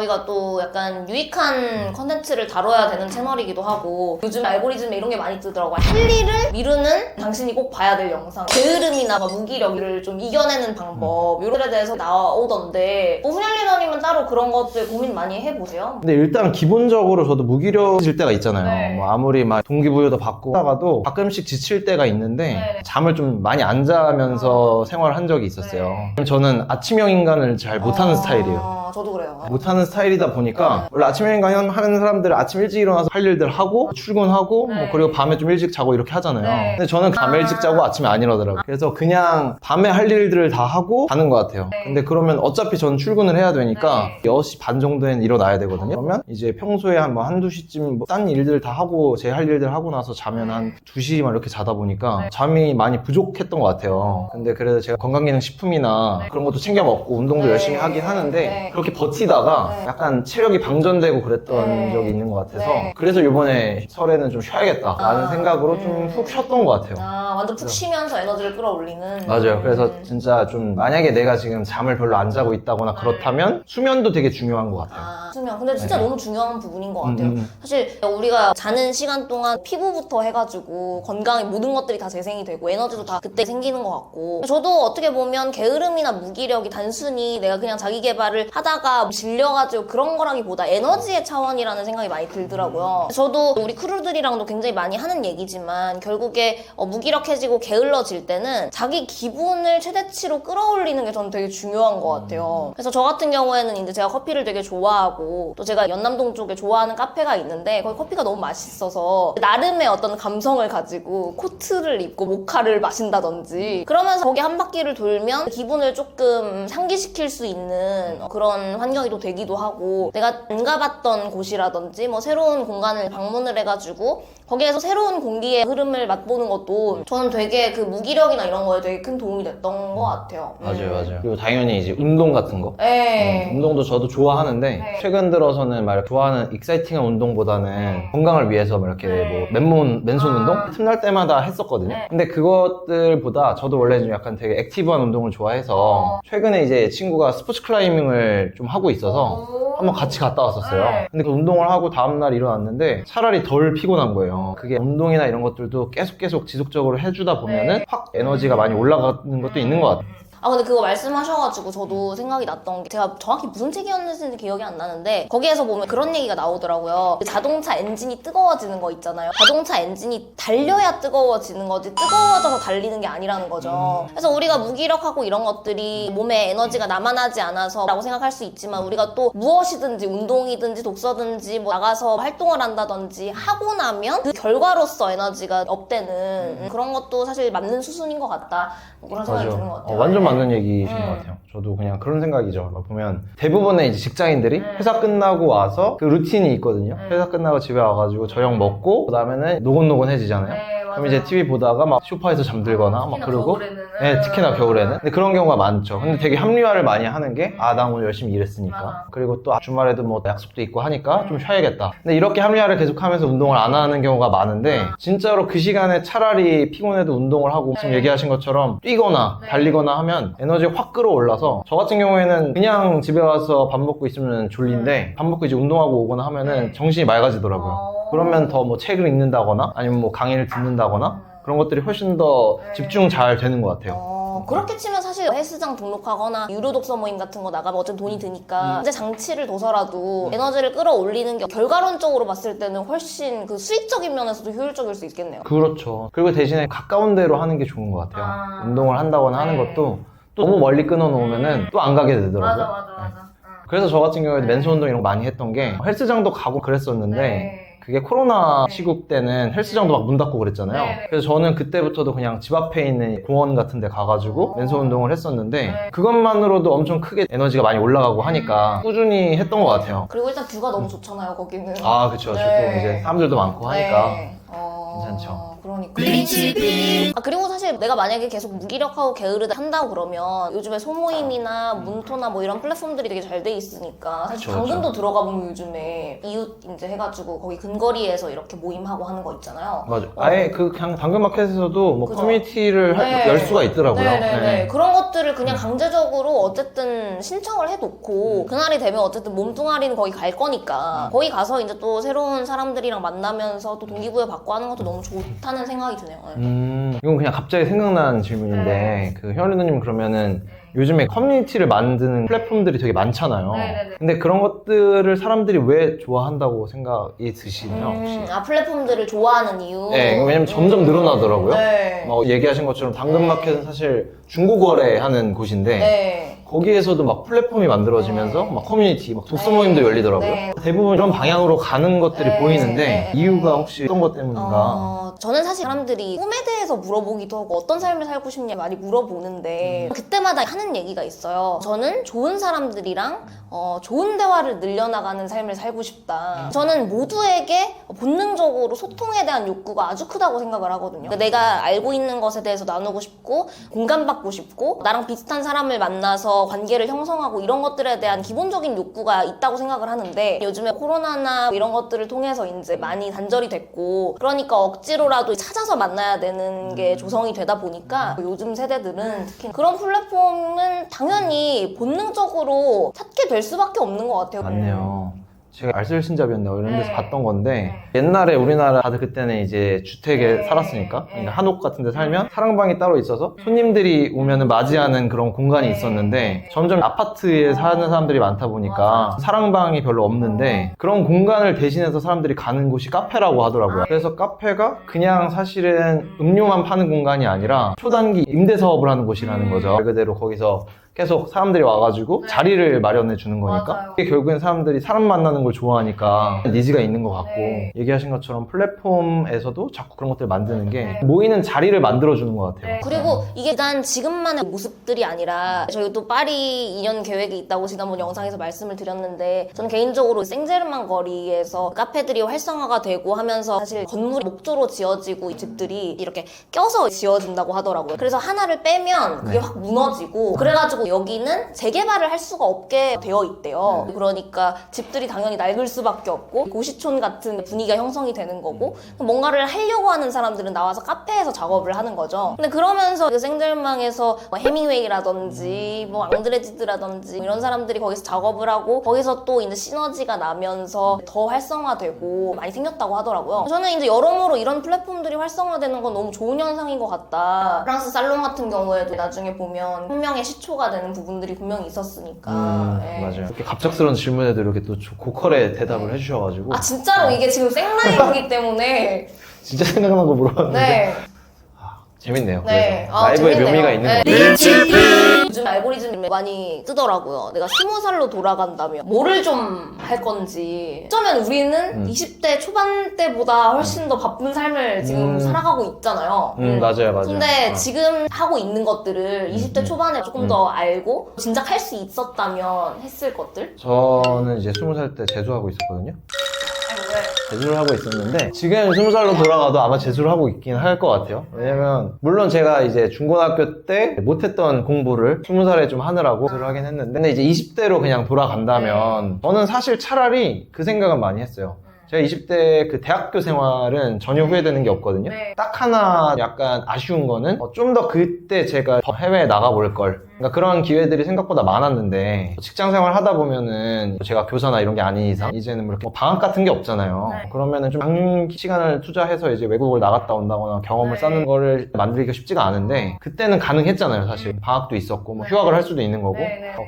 저희가 또 약간 유익한 컨텐츠를 다뤄야 되는 채널이기도 하고 요즘 알고리즘에 이런 게 많이 뜨더라고요. 할 일을 미루는 당신이 꼭 봐야 될 영상, 게으름이나 무기력을 좀 이겨내는 방법 이런 것에 대해서 나오던데 훈현 리더님은 따로 그런 것들 고민 많이 해보세요? 근데 일단 기본적으로 저도 무기력해질 때가 있잖아요. 네. 뭐 아무리 막 동기부여도 받고 하다가도 가끔씩 지칠 때가 있는데 네. 잠을 좀 많이 안 자면서 생활을 한 적이 있었어요. 저는 아침형 인간을 잘 못하는 스타일이에요. 저도 그래요. 못하는 스타일이다 보니까 원래 아침형 인간 하는 사람들은 아침 일찍 일어나서 할 일들 하고 출근하고 뭐 그리고 밤에 좀 일찍 자고 이렇게 하잖아요. 근데 저는 밤에 일찍 자고 아침에 안 이러더라고요. 그래서 그냥 밤에 할 일들을 다 하고 자는 것 같아요. 근데 그러면 어차피 저는 출근을 해야 되니까 6시 반 정도에는 일어나야 되거든요. 그러면 이제 평소에 한 뭐 한두 시쯤 뭐 딴 일들 다 하고 제 할 일들 하고 나서 자면 한 2시 막 이렇게 자다 보니까 잠이 많이 부족했던 것 같아요. 근데 그래도 제가 건강기능식품이나 그런 것도 챙겨 먹고 운동도 열심히 하긴 하는데 그렇게 버티다가 약간 체력이 방전되고 그랬던 적이 있는 것 같아서 그래서 이번에 설에는 좀 쉬어야겠다 라는 생각으로 좀 푹 쉬었던 것 같아요. 완전 푹 쉬면서 에너지를 끌어올리는. 맞아요. 그래서 진짜 좀 만약에 내가 지금 잠을 별로 안 자고 있다거나 그렇다면 수면도 되게 중요한 것 같아요. 수면. 근데 진짜 너무 중요한 부분인 것 같아요. 사실 우리가 자는 시간 동안 피부부터 해가지고 건강의 모든 것들이 다 재생이 되고 에너지도 다 그때 생기는 것 같고 저도 어떻게 보면 게으름이나 무기력이 단순히 내가 그냥 자기 개발을 하다가 질려가지고 그런 거라기보다 에너지의 차원이라는 생각이 많이 들더라고요. 저도 우리 크루들이랑도 굉장히 많이 하는 얘기지만 결국에 무기력해지고 게을러질 때는 자기 기분을 최대치로 끌어올리는 게 저는 되게 중요한 것 같아요. 그래서 저 같은 경우에는 이제 제가 커피를 되게 좋아하고 또 제가 연남동 쪽에 좋아하는 카페가 있는데 거기 커피가 너무 맛있어서 나름의 어떤 감성을 가지고 코트를 입고 모카를 마신다든지 그러면서 거기 한 바퀴를 돌면 기분을 조금 상기시킬 수 있는 그런 환경이 또 되기도 하고 내가 안 가봤던 곳이라든지 뭐 새로운 공간을 방문을 해가지고 거기에서 새로운 공기의 흐름을 맛보는 것도 저는 되게 그 무기력이나 이런 거에 되게 큰 도움이 됐던 것 같아요. 맞아요. 그리고 당연히 이제 운동 같은 거. 운동도 저도 좋아하는데 최근 들어서는 막 좋아하는 익사이팅한 운동보다는 건강을 위해서 막 이렇게 뭐 맨손 운동? 틈날 때마다 했었거든요. 근데 그것들보다 저도 원래 좀 약간 되게 액티브한 운동을 좋아해서 최근에 이제 친구가 스포츠 클라이밍을 좀 하고 있어서 한번 같이 갔다 왔었어요. 근데 그 운동을 하고 다음날 일어났는데 차라리 덜 피곤한 거예요. 그게 운동이나 이런 것들도 계속 지속적으로 해주다 보면은 확 에너지가 많이 올라가는 것도 있는 것 같아요. 근데 그거 말씀하셔가지고 저도 생각이 났던 게 제가 정확히 무슨 책이었는지 기억이 안 나는데 거기에서 보면 그런 얘기가 나오더라고요. 자동차 엔진이 뜨거워지는 거 있잖아요. 자동차 엔진이 달려야 뜨거워지는 거지 뜨거워져서 달리는 게 아니라는 거죠. 그래서 우리가 무기력하고 이런 것들이 몸에 에너지가 남아나지 않아서 라고 생각할 수 있지만 우리가 또 무엇이든지 운동이든지 독서든지 뭐 나가서 활동을 한다든지 하고 나면 그 결과로서 에너지가 업되는 그런 것도 사실 맞는 수순인 것 같다. 그런 생각이 드는 것 같아요. 완전 맞는 얘기이신 것 같아요. 저도 그냥 그런 생각이죠. 보면 대부분의 이제 직장인들이 회사 끝나고 와서 그 루틴이 있거든요. 회사 끝나고 집에 와가지고 저녁 먹고 그 다음에는 노곤노곤해지잖아요. 그럼 이제 TV 보다가 막 소파에서 잠들거나 막 그러고 특히나 겨울에는 근데 그런 경우가 많죠. 근데 되게 합리화를 많이 하는 게 나 오늘 열심히 일했으니까 그리고 또 주말에도 뭐 약속도 있고 하니까 좀 쉬어야겠다. 근데 이렇게 합리화를 계속하면서 운동을 안 하는 경우가 많은데 진짜로 그 시간에 차라리 피곤해도 운동을 하고 지금 얘기하신 것처럼 뛰거나 달리거나 하면 에너지가 확 끌어올라서 저 같은 경우에는 그냥 집에 와서 밥 먹고 있으면 졸린데 밥 먹고 이제 운동하고 오거나 하면은 정신이 맑아지더라고요. 그러면 더 뭐 책을 읽는다거나 아니면 뭐 강의를 듣는다거나 그런 것들이 훨씬 더 집중 잘 되는 것 같아요. 그렇게 치면 사실 헬스장 등록하거나 유료 독서 모임 같은 거 나가면 어쨌든 돈이 드니까 이제 장치를 둬서라도 에너지를 끌어올리는 게 결과론적으로 봤을 때는 훨씬 그 수익적인 면에서도 효율적일 수 있겠네요. 그렇죠. 그리고 대신에 가까운 데로 하는 게 좋은 것 같아요. 운동을 한다거나 하는 것도 또 너무 멀리 끊어놓으면은 또 안 가게 되더라고요. 맞아. 그래서 저 같은 경우에 맨손 운동 이런 거 많이 했던 게 헬스장도 가고 그랬었는데 그게 코로나 시국 때는 헬스장도 막 문 닫고 그랬잖아요. 그래서 저는 그때부터도 그냥 집 앞에 있는 공원 같은 데 가가지고 맨손 운동을 했었는데 그것만으로도 엄청 크게 에너지가 많이 올라가고 하니까 꾸준히 했던 것 같아요. 그리고 일단 뷰가 너무 좋잖아요, 거기는. 그쵸. 또 이제 사람들도 많고 하니까 괜찮죠. 그러니까. 그리고 사실 내가 만약에 계속 무기력하고 게으르다 한다고 그러면 요즘에 소모임이나 문토나 뭐 이런 플랫폼들이 되게 잘 돼 있으니까 사실 그쵸, 당근도 그쵸. 들어가 보면 요즘에 이웃 이제 해가지고 거기 근거리에서 이렇게 모임하고 하는 거 있잖아요. 맞아. 아예 그냥 당근마켓에서도 뭐 그죠. 커뮤니티를 네. 열 수가 있더라고요. 네네네. 네. 그런 것들을 그냥 강제적으로 어쨌든 신청을 해놓고 그날이 되면 어쨌든 몸뚱아리는 거기 갈 거니까 거기 가서 이제 또 새로운 사람들이랑 만나면서 또 동기부여 받고 하는 것도 너무 좋다는 생각이 드네요. 네. 이건 그냥 갑자기 생각난 질문인데 그 현리누님 그러면은 요즘에 커뮤니티를 만드는 플랫폼들이 되게 많잖아요. 근데 그런 것들을 사람들이 왜 좋아한다고 생각이 드시나요, 혹시? 플랫폼들을 좋아하는 이유. 네, 왜냐면 점점 늘어나더라고요. 네. 얘기하신 것처럼 당근마켓은 사실 중고거래하는 곳인데 네. 거기에서도 막 플랫폼이 만들어지면서 막 커뮤니티, 막 독서 모임도 열리더라고요. 네. 대부분 이런 방향으로 가는 것들이 네. 보이는데 네. 이유가 혹시 어떤 것 때문인가? 저는 사실 사람들이 꿈에 대해서 물어보기도 하고 어떤 삶을 살고 싶냐 많이 물어보는데 그때마다 하는 얘기가 있어요. 저는 좋은 사람들이랑 좋은 대화를 늘려나가는 삶을 살고 싶다. 저는 모두에게 본능적으로 소통에 대한 욕구가 아주 크다고 생각을 하거든요. 그러니까 내가 알고 있는 것에 대해서 나누고 싶고 공감받고 싶고 나랑 비슷한 사람을 만나서 관계를 형성하고 이런 것들에 대한 기본적인 욕구가 있다고 생각을 하는데 요즘에 코로나나 이런 것들을 통해서 이제 많이 단절이 됐고 그러니까 억지로라도 찾아서 만나야 되는 게 조성이 되다 보니까 요즘 세대들은 특히 그런 플랫폼은 당연히 본능적으로 찾게 될 수밖에 없는 것 같아요. 맞네요. 제가 알쓸신잡이었나 이런 데서 봤던 건데 옛날에 우리나라 다들 그때는 이제 주택에 살았으니까 그러니까 한옥 같은 데 살면 사랑방이 따로 있어서 손님들이 오면은 맞이하는 그런 공간이 있었는데 점점 아파트에 사는 사람들이 많다 보니까 사랑방이 별로 없는데 그런 공간을 대신해서 사람들이 가는 곳이 카페라고 하더라고요. 그래서 카페가 그냥 사실은 음료만 파는 공간이 아니라 초단기 임대 사업을 하는 곳이라는 거죠. 말 그대로 거기서 계속 사람들이 와가지고 자리를 마련해 주는 거니까 이게 결국엔 사람들이 사람 만나는 걸 좋아하니까 니즈가 있는 것 같고 얘기하신 것처럼 플랫폼에서도 자꾸 그런 것들을 만드는 게 모이는 자리를 만들어 주는 것 같아요. 그리고 이게 난 지금만의 모습들이 아니라 저희 또 파리 2년 계획이 있다고 지난번 영상에서 말씀을 드렸는데 저는 개인적으로 생제르만 거리에서 카페들이 활성화가 되고 하면서 사실 건물이 목조로 지어지고 이 집들이 이렇게 껴서 지어진다고 하더라고요. 그래서 하나를 빼면 그게 확 무너지고 그래가지고 여기는 재개발을 할 수가 없게 되어 있대요. 그러니까 집들이 당연히 낡을 수밖에 없고 고시촌 같은 분위기가 형성이 되는 거고 뭔가를 하려고 하는 사람들은 나와서 카페에서 작업을 하는 거죠. 근데 그러면서 그 생젤망에서 뭐 해밍웨이라든지 뭐 앙드레지드라든지 이런 사람들이 거기서 작업을 하고 거기서 또 이제 시너지가 나면서 더 활성화되고 많이 생겼다고 하더라고요. 저는 이제 여러모로 이런 플랫폼들이 활성화되는 건 너무 좋은 현상인 것 같다. 프랑스 살롱 같은 경우에도 나중에 보면 혁명의 시초가 되는 부분들이 분명히 있었으니까. 예. 맞아요. 이렇게 갑작스러운 질문에도 이렇게 또 고퀄의 대답을 해주셔가지고 진짜로 이게 지금 생라이브이기 때문에 진짜 생각난 거 물어봤는데 네. 재밌네요. 네. 그래서 라이브의 재밌네요. 묘미가 있는 것 네. 같아요. 요즘 알고리즘이 많이 뜨더라고요. 내가 20살로 돌아간다면 뭐를 좀 할 건지. 어쩌면 우리는 20대 초반 때보다 훨씬 더 바쁜 삶을 지금 살아가고 있잖아요. 맞아요. 근데 지금 하고 있는 것들을 20대 초반에 조금 더 알고 진작 할 수 있었다면 했을 것들? 저는 이제 20살 때 재수하고 있었거든요. 재수를 하고 있었는데 지금 20살로 돌아가도 아마 재수를 하고 있긴 할 것 같아요. 왜냐면 물론 제가 이제 중고등학교 때 못했던 공부를 20살에 좀 하느라고 재수를 하긴 했는데 근데 이제 20대로 그냥 돌아간다면 저는 사실 차라리 그 생각은 많이 했어요. 제가 20대 그 대학교 생활은 전혀 후회되는 게 없거든요. 딱 하나 약간 아쉬운 거는 좀 더 그때 제가 더 해외에 나가볼 걸. 그러니까 그런 기회들이 생각보다 많았는데 직장 생활 하다 보면은 제가 교사나 이런 게 아닌 이상 이제는 뭐 이렇게 방학 같은 게 없잖아요. 그러면은 좀 장기 시간을 투자해서 이제 외국을 나갔다 온다거나 경험을 쌓는 거를 만들기가 쉽지가 않은데 그때는 가능했잖아요. 사실 방학도 있었고 뭐 휴학을 할 수도 있는 거고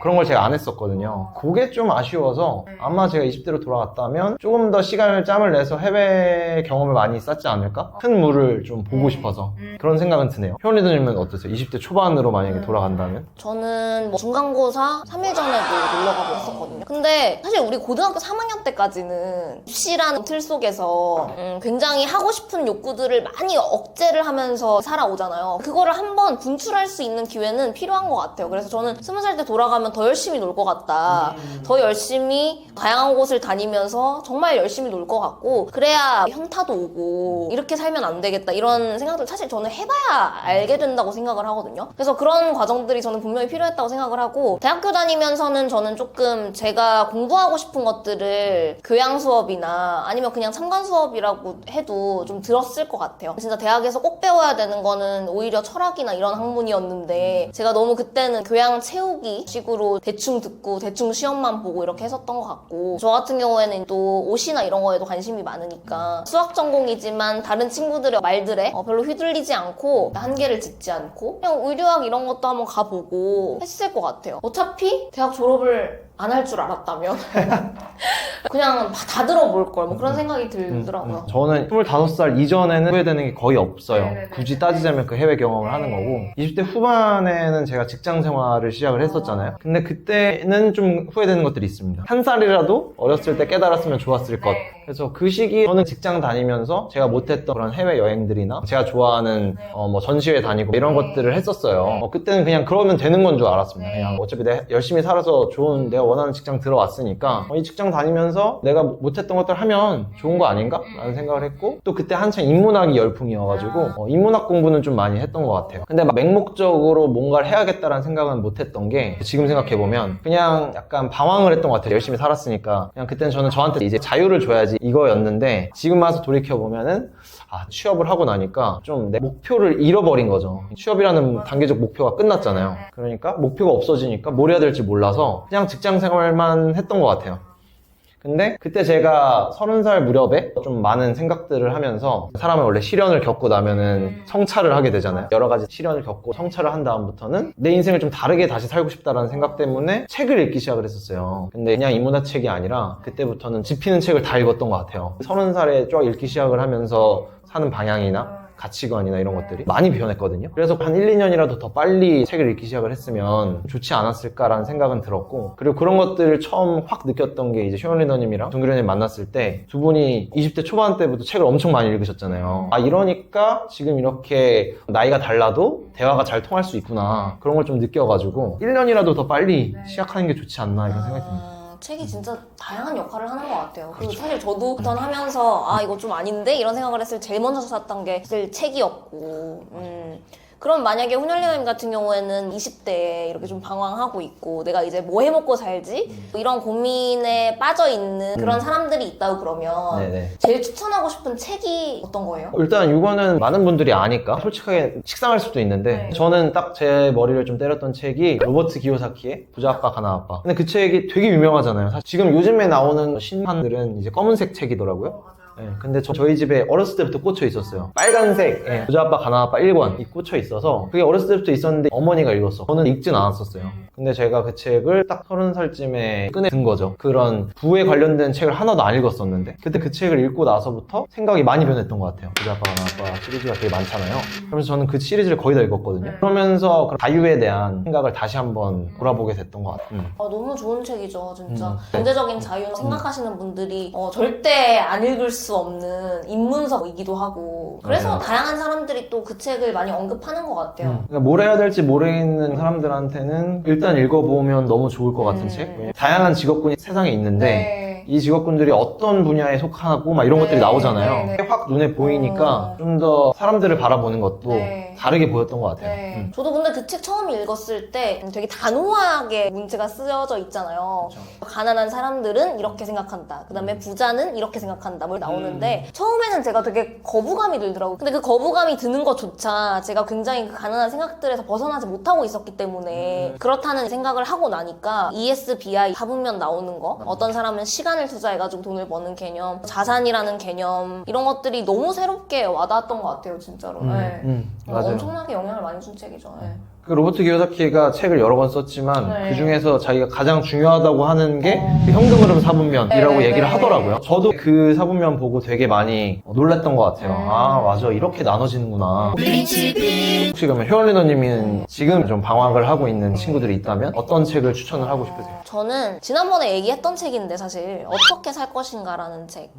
그런 걸 제가 안 했었거든요. 그게 좀 아쉬워서 아마 제가 20대로 돌아갔다면 조금 더 시간을 짬을 내서 해외 경험을 많이 쌓지 않을까? 큰 물을 좀 보고 싶어서 그런 생각은 드네요. 효리드님은 어떠세요? 20대 초반으로 만약에 돌아간다면? 저는 뭐 중간고사 3일 전에도 놀러 가고 했었거든요. 근데 사실 우리 고등학교 3학년 때까지는 입시라는 틀 속에서 굉장히 하고 싶은 욕구들을 많이 억제를 하면서 살아오잖아요. 그거를 한번 분출할 수 있는 기회는 필요한 것 같아요. 그래서 저는 20살 때 돌아가면 더 열심히 놀 것 같다. 더 열심히 다양한 곳을 다니면서 정말 열심히 놀 것 같고, 그래야 현타도 오고 이렇게 살면 안 되겠다 이런 생각들 사실 저는 해봐야 알게 된다고 생각을 하거든요. 그래서 그런 과정들이 저는 분명히 필요했다고 생각을 하고, 대학교 다니면서는 저는 조금 제가 공부하고 싶은 것들을 교양 수업이나 아니면 그냥 참관 수업이라고 해도 좀 들었을 것 같아요. 진짜 대학에서 꼭 배워야 되는 거는 오히려 철학이나 이런 학문이었는데 제가 너무 그때는 교양 채우기 식으로 대충 듣고 대충 시험만 보고 이렇게 했었던 것 같고, 저 같은 경우에는 또 옷이나 이런 거에도 관심이 많으니까 수학 전공이지만 다른 친구들의 말들에 별로 휘둘리지 않고 한계를 짓지 않고 그냥 의료학 이런 것도 한번 가보고 했을 것 같아요. 어차피 대학 졸업을 안 할 줄 알았다면 그냥 다 들어볼 걸 뭐 그런 생각이 들더라고요. 저는 25살 이전에는 후회되는 게 거의 없어요. 굳이 따지자면 그 해외 경험을 하는 거고, 20대 후반에는 제가 직장 생활을 시작을 했었잖아요. 근데 그때는 좀 후회되는 것들이 있습니다. 한 살이라도 어렸을 때 깨달았으면 좋았을 것. 그래서 그 시기에 저는 직장 다니면서 제가 못했던 그런 해외 여행들이나 제가 좋아하는 뭐 전시회 다니고 이런 것들을 했었어요. 그때는 그냥 그러면 되는 건 줄 알았습니다. 그냥 어차피 내가 열심히 살아서 좋은 내가 원하는 직장 들어왔으니까 이 직장 다니면서 내가 못했던 것들 하면 좋은 거 아닌가? 라는 생각을 했고, 또 그때 한창 인문학이 열풍이어가지고 인문학 공부는 좀 많이 했던 것 같아요. 근데 막 맹목적으로 뭔가를 해야겠다라는 생각은 못했던 게, 지금 생각해보면 그냥 약간 방황을 했던 것 같아요. 열심히 살았으니까 그냥 그때는 저는 저한테 이제 자유를 줘야지 이거였는데, 지금 와서 돌이켜보면은 취업을 하고 나니까 좀 내 목표를 잃어버린 거죠. 취업이라는 단계적 목표가 끝났잖아요. 그러니까 목표가 없어지니까 뭘 해야 될지 몰라서 그냥 직장 생활만 했던 것 같아요. 근데 그때 제가 30살 무렵에 좀 많은 생각들을 하면서, 사람은 원래 시련을 겪고 나면은 성찰을 하게 되잖아요. 여러 가지 시련을 겪고 성찰을 한 다음부터는 내 인생을 좀 다르게 다시 살고 싶다라는 생각 때문에 책을 읽기 시작을 했었어요. 근데 그냥 인문학 책이 아니라 그때부터는 집히는 책을 다 읽었던 것 같아요. 30살에 쫙 읽기 시작을 하면서 사는 방향이나 가치관이나 이런 것들이 많이 변했거든요. 그래서 한 1, 2년이라도 더 빨리 책을 읽기 시작을 했으면 좋지 않았을까라는 생각은 들었고, 그리고 그런 것들을 처음 확 느꼈던 게 이제 쇼연 리더님이랑 동규련님 만났을 때, 두 분이 20대 초반 때부터 책을 엄청 많이 읽으셨잖아요. 이러니까 지금 이렇게 나이가 달라도 대화가 잘 통할 수 있구나, 그런 걸 좀 느껴가지고 1년이라도 더 빨리 시작하는 게 좋지 않나 이런 생각이 듭니다. 책이 진짜 다양한 역할을 하는 것 같아요. 그리고 사실 저도 그전 하면서 이거 좀 아닌데? 이런 생각을 했을 때 제일 먼저 샀던 게 사실 책이었고, 그럼 만약에 훈혈리님 같은 경우에는 20대에 이렇게 좀 방황하고 있고 내가 이제 뭐 해먹고 살지? 이런 고민에 빠져있는 그런 사람들이 있다고 그러면 네네. 제일 추천하고 싶은 책이 어떤 거예요? 일단 이거는 많은 분들이 아니까 솔직하게 식상할 수도 있는데, 저는 딱 제 머리를 좀 때렸던 책이 로버트 기요사키의 부자 아빠 가난 아빠. 근데 그 책이 되게 유명하잖아요. 사실 지금 요즘에 나오는 신판들은 이제 검은색 책이더라고요. 근데 저희 집에 어렸을 때부터 꽂혀 있었어요. 빨간색 부자 아빠 가난 아빠 1권이 꽂혀 있어서 그게 어렸을 때부터 있었는데 어머니가 읽었어. 저는 읽진 않았었어요. 근데 제가 그 책을 딱 30살쯤에 꺼내든 거죠. 그런 부에 관련된 책을 하나도 안 읽었었는데, 그때 그 책을 읽고 나서부터 생각이 많이 변했던 것 같아요. 부자 아빠 가난 아빠 시리즈가 되게 많잖아요. 그러면서 저는 그 시리즈를 거의 다 읽었거든요. 그러면서 그 자유에 대한 생각을 다시 한번 돌아보게 됐던 것 같아요. 너무 좋은 책이죠, 진짜. 경제적인 자유 생각하시는 분들이 절대 안 읽을 수 없는 입문서이기도 하고, 그래서 다양한 사람들이 또 그 책을 많이 언급하는 것 같아요. 그러니까 뭘 해야 될지 모르겠는 사람들한테는 일단 읽어보면 너무 좋을 것 같은 책. 다양한 직업군이 세상에 있는데 이 직업군들이 어떤 분야에 속하고 막 이런 것들이 나오잖아요. 확 눈에 보이니까 좀 더 사람들을 바라보는 것도 다르게 보였던 것 같아요. 저도 근데 그 책 처음 읽었을 때 되게 단호하게 문제가 쓰여져 있잖아요. 가난한 사람들은 이렇게 생각한다. 그 다음에 부자는 이렇게 생각한다. 뭐 나오는데 처음에는 제가 되게 거부감이 들더라고요. 근데 그 거부감이 드는 것조차 제가 굉장히 그 가난한 생각들에서 벗어나지 못하고 있었기 때문에 그렇다는 생각을 하고 나니까 ESBI 잡으면 나오는 거, 어떤 사람은 시간 시간을 투자해가지고 돈을 버는 개념, 자산이라는 개념 이런 것들이 너무 새롭게 와닿았던 것 같아요, 진짜로. 네. 맞아요. 엄청나게 영향을 많이 준 책이죠. 네. 그 로버트 키요사키가 책을 여러 권 썼지만 네. 그 중에서 자기가 가장 중요하다고 하는 게 그 현금 흐름 사분면이라고 네, 얘기를 네. 하더라고요. 저도 그 사분면 보고 되게 많이 놀랐던 것 같아요. 아 맞아, 이렇게 나눠지는구나. 혹시 그러면 효얼리너님은 지금 좀 방황을 하고 있는 친구들이 있다면 어떤 책을 추천을 하고 싶으세요? 저는 지난번에 얘기했던 책인데 사실 어떻게 살 것인가라는 책.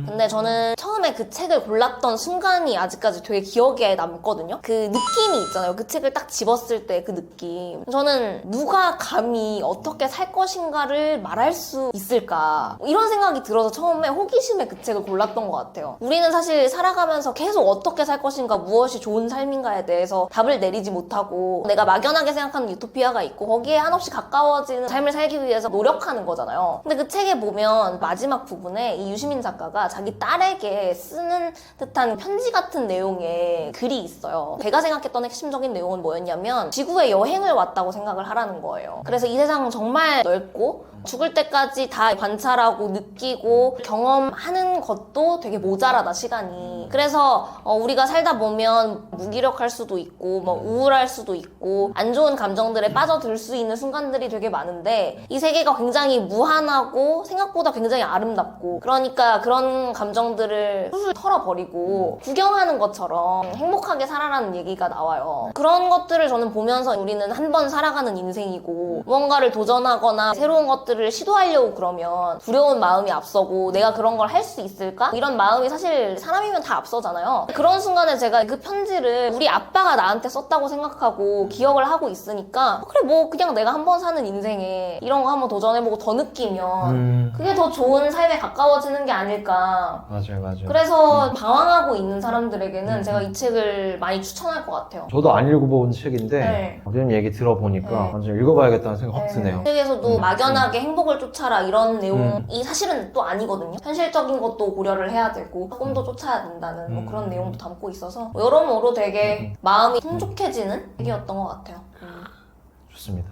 근데 저는 처음에 그 책을 골랐던 순간이 아직까지 되게 기억에 남거든요. 그 느낌이 있잖아요. 그 책을 딱 집었을 때 그 느낌. 저는 누가 감히 어떻게 살 것인가를 말할 수 있을까 이런 생각이 들어서 처음에 호기심에 그 책을 골랐던 것 같아요. 우리는 사실 살아가면서 계속 어떻게 살 것인가, 무엇이 좋은 삶인가에 대해서 답을 내리지 못하고 내가 막연하게 생각하는 유토피아가 있고 거기에 한없이 가까워지는 삶을 살기 위해서 노력하는 거잖아요. 근데 그 책에 보면 마지막 부분에 이 유시민 작가가 자기 딸에게 쓰는 듯한 편지 같은 내용의 글이 있어요. 제가 생각했던 핵심적인 내용은 뭐였냐면 지구에 여행을 왔다고 생각을 하라는 거예요. 그래서 이 세상은 정말 넓고 죽을 때까지 다 관찰하고 느끼고 경험하는 것도 되게 모자라다, 시간이. 그래서 우리가 살다 보면 무기력할 수도 있고 뭐 우울할 수도 있고 안 좋은 감정들에 빠져들 수 있는 순간들이 되게 많은데 이 세계가 굉장히 무한하고 생각보다 굉장히 아름답고, 그러니까 그런 감정들을 술술 털어버리고 구경하는 것처럼 행복하게 살아라는 얘기가 나와요. 그런 것들을 저는 보면서 우리는 한 번 살아가는 인생이고 무언가를 도전하거나 새로운 것들을 시도하려고 그러면 두려운 마음이 앞서고 내가 그런 걸 할 수 있을까? 이런 마음이 사실 사람이면 다 앞서잖아요. 그런 순간에 제가 그 편지를 우리 아빠가 나한테 썼다고 생각하고 기억을 하고 있으니까 그래 뭐 그냥 내가 한 번 사는 인생에 이런 거 한번 도전해보고 더 느끼면 그게 더 좋은 삶에 가까워지는 게 아닐까. 맞아요. 그래서 방황하고 있는 사람들에게는 제가 이 책을 많이 추천할 것 같아요. 저도 안 읽어본 책인데 네. 지금 얘기 들어보니까 네. 완전 읽어봐야겠다는 생각 확 드네요. 책에서도 막연하게 행복을 쫓아라 이런 내용이 사실은 또 아니거든요. 현실적인 것도 고려를 해야 되고 꿈도 쫓아야 된다는 뭐 그런 내용도 담고 있어서 여러모로 되게 마음이 풍족해지는 책이었던 것 같아요. 좋습니다.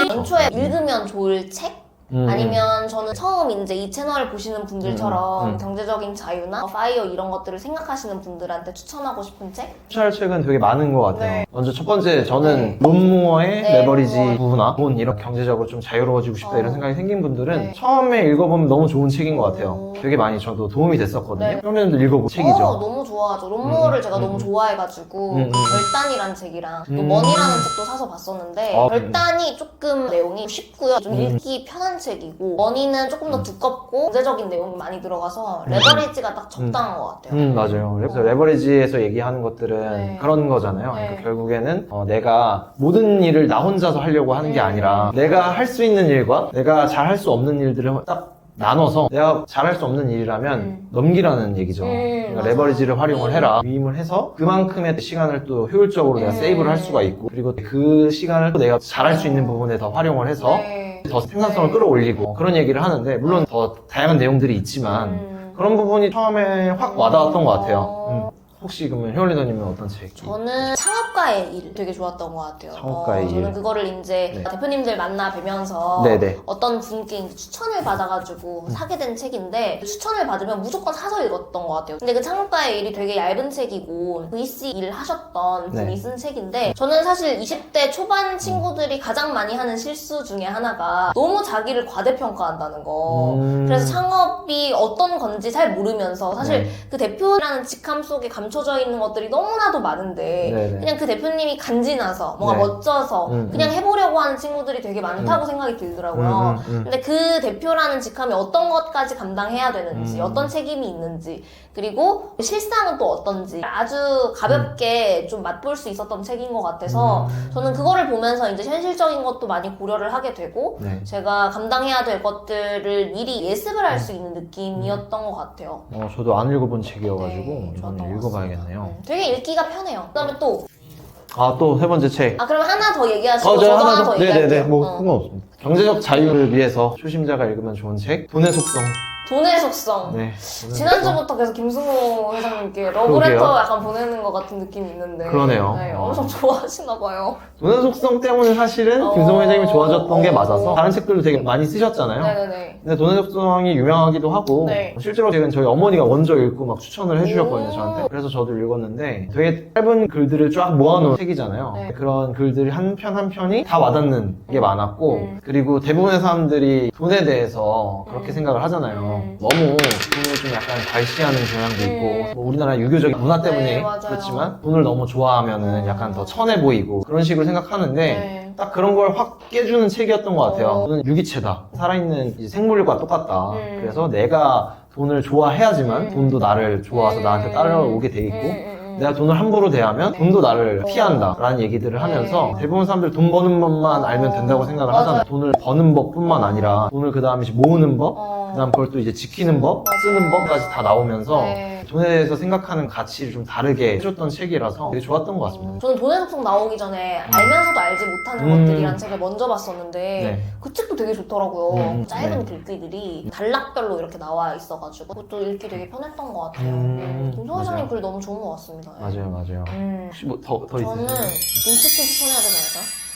연초에 읽으면 좋을 책? 아니면 저는 처음 이제 이 채널을 보시는 분들처럼 경제적인 자유나 파이어 이런 것들을 생각하시는 분들한테 추천하고 싶은 책? 추천할 책은 되게 많은 것 같아요. 네. 먼저 첫 번째, 저는 론 무어의 네, 레버리지 무어. 부나 돈 이런 경제적으로 좀 자유로워지고 싶다 이런 생각이 생긴 분들은 네. 처음에 읽어보면 너무 좋은 책인 것 같아요. 되게 많이 저도 도움이 됐었거든요. 네. 형님도 읽어본 책이죠. 너무 좋아하죠. 론무어를 제가 너무 좋아해가지고 결단이란 책이랑 또 머니라는 책도 사서 봤었는데 아, 결단이 조금 내용이 쉽고요. 좀 읽기 편한 책이고 머니는 조금 더 두껍고 경제적인 내용이 많이 들어가서 레버리지가 딱 적당한 것 같아요. 맞아요. 그래서 레버리지에서 얘기하는 것들은 네. 그런 거잖아요. 네. 그러니까 결국에는 내가 모든 일을 나 혼자서 하려고 하는 게 아니라 내가 할 수 있는 일과 내가 잘 할 수 없는 일들을 딱 나눠서 내가 잘할 수 없는 일이라면 넘기라는 얘기죠. 그러니까 맞아. 레버리지를 활용을 해라. 위임을 해서 그만큼의 시간을 또 효율적으로 내가 세이브를 할 수가 있고, 그리고 그 시간을 또 내가 잘할 수 있는 부분에 더 활용을 해서 더 생산성을 끌어올리고 그런 얘기를 하는데, 물론 더 다양한 내용들이 있지만 그런 부분이 처음에 확 와닿았던 것 같아요. 혹시 그러면 효리더님은 어떤 책? 저는 창업가의 일 되게 좋았던 것 같아요. 창업가의 일. 저는 그거를 이제 네. 대표님들 만나 뵈면서 네네. 어떤 분께 이제 추천을 받아가지고 사게 된 책인데 추천을 받으면 무조건 사서 읽었던 것 같아요. 근데 그 창업가의 일이 되게 얇은 책이고 VC 일 하셨던 분이 네. 쓴 책인데 저는 사실 20대 초반 친구들이 가장 많이 하는 실수 중에 하나가 너무 자기를 과대평가한다는 거. 그래서 창업이 어떤 건지 잘 모르면서 사실 네. 그 대표라는 직함 속에 감춰져 있는 것들이 너무나도 많은데 네네. 그냥 그 대표님이 간지나서 뭔가 네. 멋져서 그냥 해보려고 하는 친구들이 되게 많다고 생각이 들더라고요. 근데 그 대표라는 직함이 어떤 것까지 감당해야 되는지 어떤 책임이 있는지 그리고 실상은 또 어떤지 아주 가볍게 좀 맛볼 수 있었던 책인 것 같아서 저는 그거를 보면서 이제 현실적인 것도 많이 고려를 하게 되고 네. 제가 감당해야 될 것들을 미리 예습을 할 수 있는 느낌이었던 것 같아요. 저도 안 읽어본 책이어가지고 네, 이번에 좋았던 것 읽어봐야겠네요. 되게 읽기가 편해요. 그다음에 또 또 세 번째 책. 그럼 하나 더 얘기하시고 저 저도 하나 하나 더. 더 얘기할게요. 네네네. 뭐 상관없습니다. 경제적 자유를 위해서 초심자가 읽으면 좋은 책. 돈의 속성. 돈의 속성. 네. 지난주부터 계속 김승호 회장님께 러브레터 약간 보내는 것 같은 느낌이 있는데. 그러네요. 네, 엄청 좋아하시나 봐요. 돈의 속성 때문에 사실은 김성호 회장님이 좋아졌던 게 맞아서 다른 책들도 되게 많이 쓰셨잖아요. 네네네. 근데 돈의 속성이 유명하기도 하고 네. 실제로 지금 저희 어머니가 먼저 읽고 막 추천을 해주셨거든요, 저한테. 그래서 저도 읽었는데 되게 짧은 글들을 쫙 모아놓은 책이잖아요. 네. 그런 글들이 한 편 한 편이 다 와닿는 게 많았고 그리고 대부분의 사람들이 돈에 대해서 그렇게 생각을 하잖아요. 너무 돈을 좀 약간 과시하는 경향도 있고 뭐 우리나라 유교적인 문화 때문에 네, 맞아요. 그렇지만 돈을 너무 좋아하면은 약간 더 천해 보이고 그런 식으로 생각하는데 네. 딱 그런 걸 확 깨주는 책이었던 것 같아요. 돈은 유기체다. 살아있는 이제 생물과 똑같다. 그래서 내가 돈을 좋아해야지만 돈도 나를 좋아서 나한테 따라오게 돼 있고 내가 돈을 함부로 대하면 돈도 나를 피한다 라는 얘기들을 하면서 대부분 사람들 돈 버는 법만 알면 된다고 생각을 하잖아요. 돈을 버는 법뿐만 아니라 돈을 그 다음에 모으는 법 그 다음 그걸 또 이제 지키는 법, 쓰는 법까지 다 나오면서 돈에 대해서 생각하는 가치를 좀 다르게 해줬던 책이라서 되게 좋았던 것 같습니다. 저는 돈의 속성 나오기 전에 알면서도 알지 못하는 것들이라는 책을 먼저 봤었는데 네. 그 책도 되게 좋더라고요. 짧은 네. 글귀들이 단락별로 이렇게 나와 있어가지고 그것도 읽기 되게 편했던 것 같아요. 김성호 회장님 맞아요. 글 너무 좋은 것 같습니다. 네. 맞아요. 혹시 뭐 더 저는 있으세요? 린치핀 추천해야 되지 않을까요?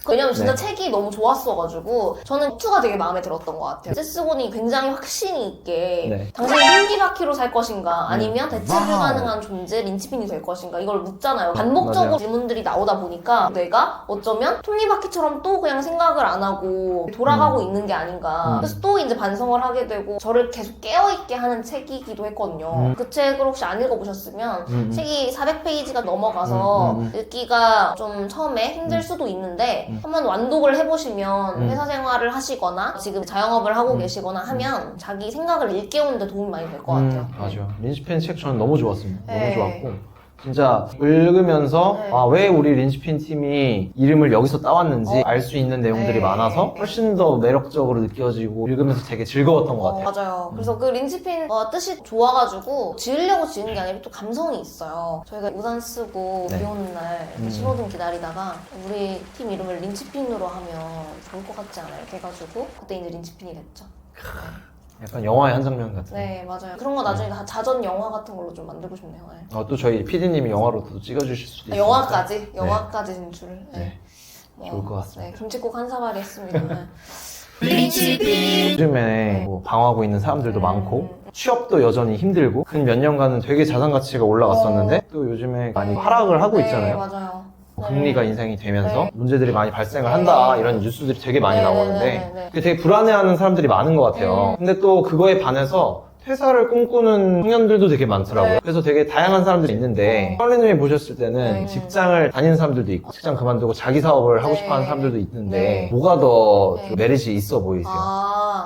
왜냐면 진짜 네. 책이 너무 좋았어가지고 저는 투가 되게 마음에 들었던 것 같아요. 세스곤이 굉장히 확신이 있게 네. 당신이 흰기바퀴로 살 것인가 아니면 대체 불가능한 존재 린치핀이 될 것인가 이걸 묻잖아요. 반복적으로 맞아요. 질문들이 나오다 보니까 내가 어쩌면 톱니바퀴처럼 또 그냥 생각을 안 하고 돌아가고 있는 게 아닌가. 그래서 또 이제 반성을 하게 되고 저를 계속 깨어있게 하는 책이기도 했거든요. 그 책을 혹시 안 읽어보셨으면 책이 400페이지가 넘어가서 읽기가 좀 처음에 힘들 수도 있는데 한번 완독을 해보시면 회사 생활을 하시거나 지금 자영업을 하고 계시거나 하면 자기 생각을 일깨우는데 도움이 많이 될 것 같아요. 맞아요. 린치핀 책 저는 너무 좋았습니다. 네. 너무 좋았고 진짜 읽으면서 네. 왜 우리 린치핀 팀이 이름을 여기서 따왔는지 알 수 있는 내용들이 네. 많아서 훨씬 더 매력적으로 느껴지고 읽으면서 되게 즐거웠던 것 같아요. 맞아요. 그래서 그 린치핀 뜻이 좋아가지고 지으려고 지은 게 아니라 또 감성이 있어요. 저희가 우산 쓰고 네. 비 오는 날 이렇게 신호등 기다리다가 우리 팀 이름을 린치핀으로 하면 좋을 것 같지 않아요? 이렇게 해가지고 그때 이제 린치핀이 됐죠. 약간 영화의 한 장면 같은. 네, 맞아요. 그런 거 나중에 다 자전 영화 같은 걸로 좀 만들고 싶네요. 네. 또 저희 PD님이 영화로도 찍어주실 수도 있어요. 영화까지 진출. 네. 좋을 것 같습니다. 네, 김치국 한 사발이 했습니다. 네. 요즘에 뭐 방황하고 있는 사람들도 많고 취업도 여전히 힘들고 근 몇 년간은 되게 자산 가치가 올라갔었는데 또 요즘에 많이 하락을 하고 네, 있잖아요. 맞아요. 금리가 인상이 되면서 네. 문제들이 많이 발생을 한다 이런 뉴스들이 되게 많이 네, 나오는데 네, 네. 그게 되게 불안해하는 사람들이 많은 것 같아요. 근데 또 그거에 반해서 퇴사를 꿈꾸는 청년들도 되게 많더라고요. 네. 그래서 되게 다양한 사람들이 있는데 선생님이 보셨을 때는 네. 직장을 다니는 사람들도 있고 직장 그만두고 자기 사업을 하고 네. 싶어하는 사람들도 있는데 네. 뭐가 더 네. 좀 메리트이 있어 보이세요?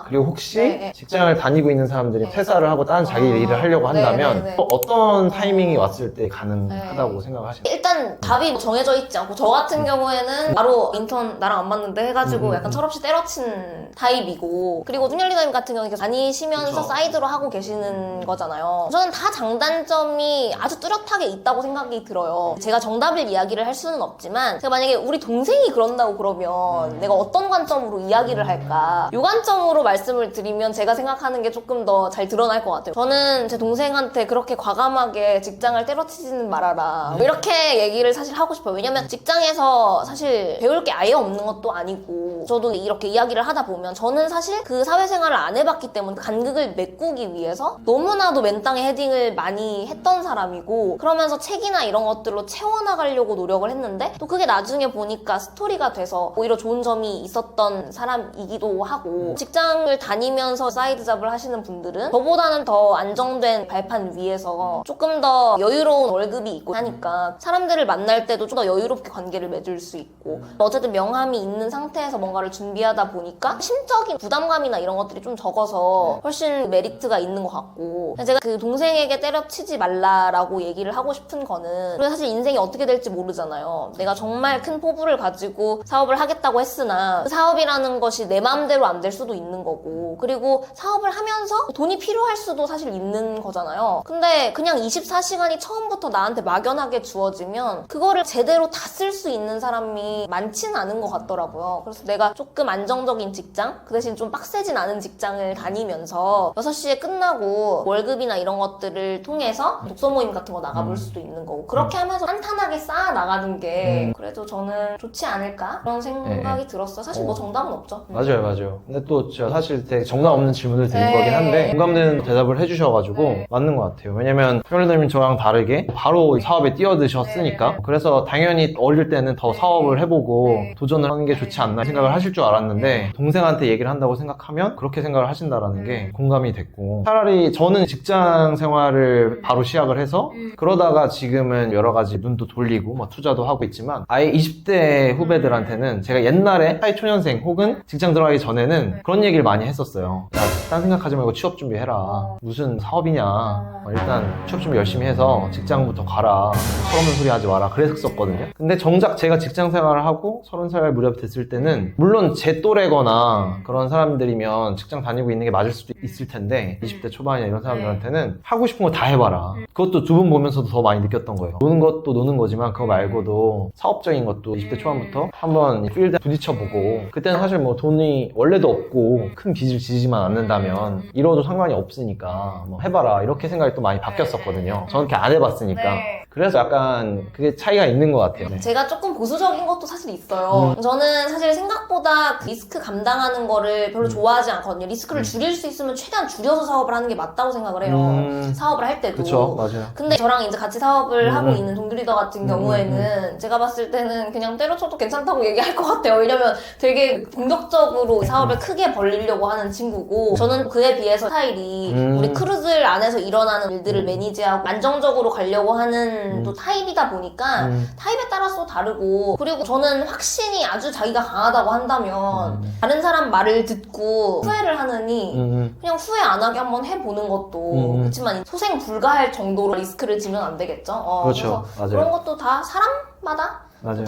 그리고 혹시 네, 네. 직장을 다니고 있는 사람들이 네. 퇴사를 하고 다른 자기 일을 하려고 네, 한다면 네, 네. 또 어떤 타이밍이 왔을 때 가능하다고 생각하시나요? 일단 답이 뭐 정해져 있지 않고 저 같은 경우에는 바로 인턴 나랑 안 맞는데 해가지고 약간 철없이 때려친 타입이고 그리고 뚱열리가님 같은 경우는 이렇게 다니시면서 그쵸. 사이드로 하고 계시는 거잖아요. 저는 다 장단점이 아주 뚜렷하게 있다고 생각이 들어요. 제가 정답을 이야기를 할 수는 없지만 제가 만약에 우리 동생이 그런다고 그러면 내가 어떤 관점으로 이야기를 할까 이 관점으로 말씀을 드리면 제가 생각하는 게 조금 더 잘 드러날 것 같아요. 저는 제 동생한테 그렇게 과감하게 직장을 때려치지는 말아라 뭐 이렇게 얘기를 사실 하고 싶어요. 왜냐면 직장에서 사실 배울 게 아예 없는 것도 아니고 저도 이렇게 이야기를 하다 보면 저는 사실 그 사회생활을 안 해봤기 때문에 간극을 메꾸기 위해서 너무나도 맨땅에 헤딩을 많이 했던 사람이고 그러면서 책이나 이런 것들로 채워나가려고 노력을 했는데 또 그게 나중에 보니까 스토리가 돼서 오히려 좋은 점이 있었던 사람이기도 하고 직장을 다니면서 사이드 잡을 하시는 분들은 저보다는 더 안정된 발판 위에서 조금 더 여유로운 월급이 있고 하니까 사람들을 만날 때도 좀 더 여유롭게 관계를 맺을 수 있고 어쨌든 명함이 있는 상태에서 뭔가를 준비하다 보니까 심적인 부담감이나 이런 것들이 좀 적어서 훨씬 메리트가 있는 것 같고 제가 그 동생에게 때려치지 말라라고 얘기를 하고 싶은 거는 그리고 사실 인생이 어떻게 될지 모르잖아요. 내가 정말 큰 포부를 가지고 사업을 하겠다고 했으나 그 사업이라는 것이 내 마음대로 안 될 수도 있는 거고 그리고 사업을 하면서 돈이 필요할 수도 사실 있는 거잖아요. 근데 그냥 24시간이 처음부터 나한테 막연하게 주어지면 보면 그거를 제대로 다 쓸 수 있는 사람이 많지는 않은 것 같더라고요. 그래서 내가 조금 안정적인 직장, 그 대신 좀 빡세진 않은 직장을 다니면서 6시에 끝나고 월급이나 이런 것들을 통해서 독서 모임 같은 거 나가볼 수도 있는 거고 그렇게 하면서 탄탄하게 쌓아 나가는 게 그래도 저는 좋지 않을까 그런 생각이 들었어요. 사실 뭐 정답은 없죠. 맞아요. 근데 또 제가 사실 되게 정답 없는 질문을 드린 네. 거긴 한데 공감되는 대답을 해주셔가지고 네. 맞는 것 같아요. 왜냐면 평일님이 저랑 다르게 바로 사업에 뛰어드셨으니까 네. 그래서 당연히 어릴 때는 더 사업을 해보고 네. 도전을 하는 게 좋지 않나 생각을 하실 줄 알았는데 동생한테 얘기를 한다고 생각하면 그렇게 생각을 하신다라는 게 공감이 됐고 차라리 저는 직장 생활을 바로 시작을 해서 그러다가 지금은 여러 가지 눈도 돌리고 뭐 투자도 하고 있지만 아예 20대 후배들한테는 제가 옛날에 사회초년생 혹은 직장 들어가기 전에는 그런 얘기를 많이 했었어요. 야, 딴 생각하지 말고 취업 준비해라. 무슨 사업이냐. 일단 취업 준비 열심히 해서 직장부터 가라. 철없는 소리 하지 마라. 그랬었거든요. 근데 정작 제가 직장 생활을 하고 30살 무렵 됐을 때는 물론 제 또래거나 그런 사람들이면 직장 다니고 있는 게 맞을 수도 있을 텐데 20대 초반이나 이런 사람들한테는 하고 싶은 거 다 해봐라. 그것도 두 분 보면서도 더 많이 느꼈던 거예요. 노는 것도 노는 거지만 그거 말고도 사업적인 것도 20대 초반부터 한번 필드에 부딪혀보고 그때는 사실 뭐 돈이 원래도 없고 큰 빚을 지지만 않는다면 이뤄도 상관이 없으니까 뭐 해봐라 이렇게 생각이 또 많이 바뀌었었거든요. 저는 그렇게 안 해봤으니까. 네. 그래서 약간 그게 차이가 있는 것 같아요. 네. 제가 조금 보수적인 것도 사실 있어요. 저는 사실 생각보다 그 리스크 감당하는 거를 별로 좋아하지 않거든요. 리스크를 줄일 수 있으면 최대한 줄여서 사업을 하는 게 맞다고 생각을 해요. 사업을 할 때도. 그쵸, 맞아요. 근데 저랑 이제 같이 사업을 하고 있는 동기 리더 같은 경우에는 제가 봤을 때는 그냥 때려쳐도 괜찮다고 얘기할 것 같아요. 왜냐면 되게 공격적으로 사업을 크게 벌리려고 하는 친구고 저는 그에 비해서 스타일이 우리 크루즈 안에서 일어나는 일들을 매니지하고 안정적으로 가려고 하는 또 타입이다 보니까 타입에 따라서 다르고 그리고 저는 확신이 아주 자기가 강하다고 한다면 다른 사람 말을 듣고 후회를 하느니 그냥 후회 안 하게 한번 해보는 것도 그렇지만 소생 불가할 정도로 리스크를 지면 안 되겠죠. 그렇죠. 그래서 맞아요. 그런 것도 다 사람마다